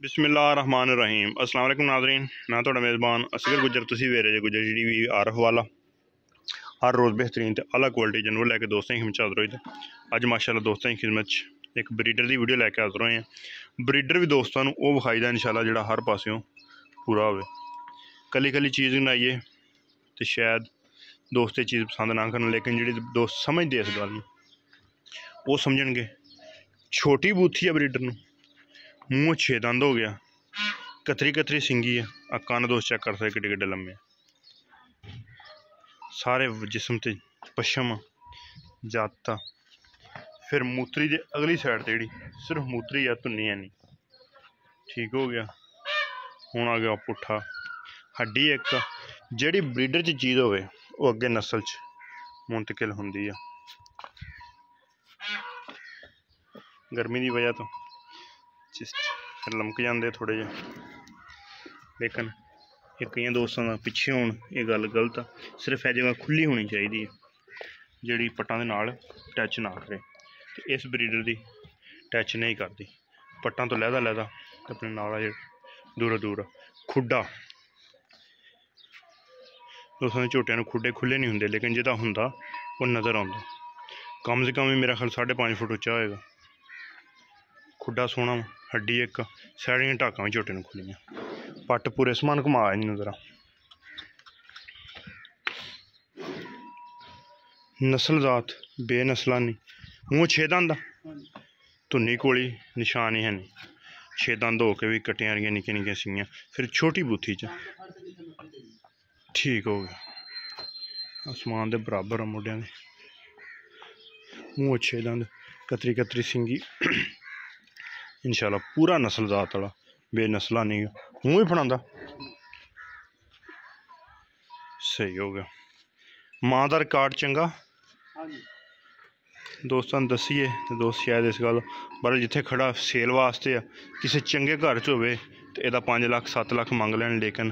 बिस्मिल्लाहिर्रहमानिर्रहीम अस्सलाम वालेकुम नाज़रीन। मैं थोड़ा मेज़बान असगर गुजर तुसी वेरे जे गुजर जी भी आरफ वाला हर रोज़ बेहतरीन ते आला क्वालिटी जानवर लैके दोस्तें की खिदमत हाज़र होई। अज माशाअल्लाह दोस्तें की खिदमत एक ब्रीडर की वीडियो लैके हाज़र होए हैं। ब्रीडर भी दोस्तों वो विखाईदा इंशाअल्लाह जिहड़ा हर पासों पूरा होवे। कली कली चीज़ बनाइए तो शायद दोस्त चीज़ पसंद ना करन, लेकिन जी दोस्त समझते इस गल वो समझणगे। छोटी बूथी है ब्रीडर नूं, मूँह 6 दंद हो गया, कतरी कतरी सिंगी है, कन्न दोस्त चेक कर सकते किड्डे किड्डे लम्मे, सारे जिसम ते पशम जाता। फिर मूत्री दे अगली साइड ते जी सिर्फ मूत्री है, धुन्नी है नहीं। ठीक हो गया। हुण आ गया पुट्ठा। हड्डी एक जिहड़ी ब्रीडर च चीज़ होवे वो अगे नस्ल च मुंतकिल हुंदी है। गर्मी की वजह तो फिर लमक जाते थोड़े जे, लेकिन एक कई दोस्तों का पिछे होने ये गल गलत आ। सिर्फ यह जगह खुली होनी चाहिए जी पट्टां दे नाल टच ना करे। तो इस ब्रीडर की टच नहीं करती, पट्टां तो लैदा लैदा अपने नाल दूर दूर। खुड्डा दोस्तों झोटियां खुड्डे खुले नहीं होंगे, लेकिन जिहदा हुंदा वो नज़र आता। कम से कम मेरा ख्याल 5.5 फुट उच्चा होएगा। खुड्डा सोहना, हड्डी एक, सैडियां टाकां भी झोटे खुलियां, पट्ट पूरे समान घुमा नहीं नजर। नस्ल जात बेनस्ला नहीं, मूँह 6 दंद, धुन्नी कोली निशान ही है नहीं। 6 दंद हो के भी कट्टियां रहियां निक्कियां निक्कियां सींगियां। फिर छोटी बूथी च ठीक हो गया, आसमान के बराबर मोढियां दे। मूँह 6 दंद, कतरी कतरी सिंगी, इंशाल्लाह पूरा नस्ल जात वाला, बेनस्ला नहीं। मूँह भी फड़ांदा, सही हो गया। माँ का रिकॉर्ड चंगा दोस्तों दसीए तो दोस्त शायद इस गल पर जिथे खड़ा सेल वास्ते आ, किसी चंगे घर च होवे तो यदा 5 लाख 7 लाख मंग लैन। लेकिन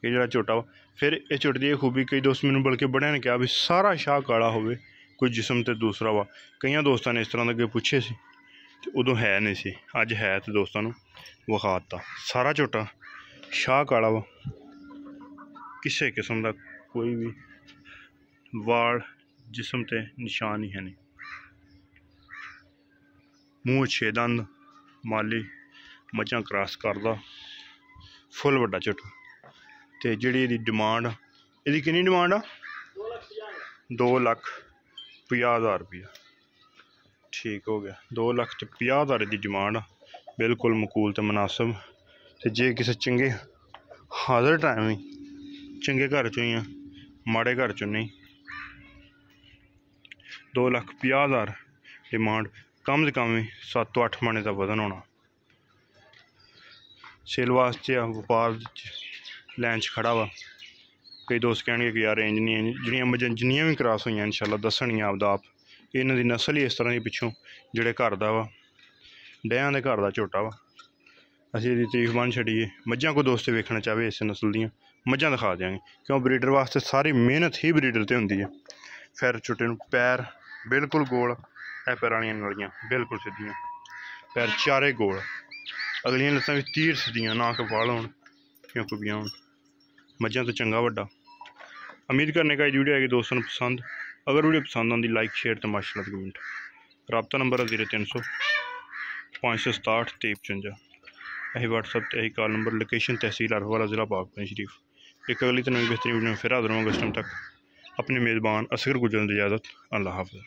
ये जो झोटा वा, फिर ये झोटे की खूबी कई दोस्त मैंने बल्कि बड़े ने कहा भी सारा शाह काला होवे, कोई जिसम तो दूसरा वा। कई दोस्तों ने इस तरह के पूछे सी तो उदों है नहीं सी, अज है तो दोस्तों विखाता। सारा झोटा शाह काला वा, किसी किस्म का कोई भी वाल जिसम ते निशान ही है नहीं। मूँह 6 दंद, माली मझां क्रॉस करदा, फुल वड्डा झोटा। तो जी डिमांड यदी कितनी डिमांड आ? 2,50,000 रुपया। ठीक हो गया, 2,50,000 की डिमांड आ, बिल्कुल मकूल तो मुनासिब। तो जे किसी चंगे हाजिर टाइम ही चंगे घर चो ही माड़े घर चो नहीं, 2,50,000 डिमांड। कम से कम ही 7 तो 8 महीने का वजन होना। सेल वास्ते व्यापार लैन च खड़ा वा। कई दोस्त कहेंगे कि यार रेंज नहीं है, जिहड़ियां जिन्नियां भी क्रॉस हुई इंशाल्लाह दसणियां आपदा आप। इन्हां दी नस्ल ही इस तरह की पिछों जिहड़े घर दा वा, डैयां दे घर दा झोटा वा। असीं इहदी तारीफ बन छड़ीए। मझां कोई दोस्त वेखना चाहे इस नस्ल दियां मझां दिखा देंगे, क्यों ब्रीडर वास्ते सारी मेहनत ही ब्रीडर ते हुंदी है। फिर झोटे नूं पैर बिल्कुल गोल, पैर वालियां नलियां बिल्कुल सीधियां, पैर चारे गोल, अगलियां लत्तां भी तीर सीधियां, ना कि वाल होण क्यों कुबियां होण। मझां तो चंगा वड्डा। उम्मीद करने का वीडियो आएगी दोस्तों को पसंद। अगर वीडियो पसंद आती लाइक शेयर तो माशाअल्लाह कमेंट। रब्ता नंबर है 0300 567 2355। यही व्हाट्सअप ते यही कॉल नंबर। लोकेशन तहसील अरफ वाला, ज़िला पाकपन शरीफ। एक अगली तो नवी बेहतरीन वीडियो में फिर हाजिर होंगे। उस टाइम तक अपने मेज़बान असगर गुजरन की इजाज़त। अल्लाह हाफ़िज़।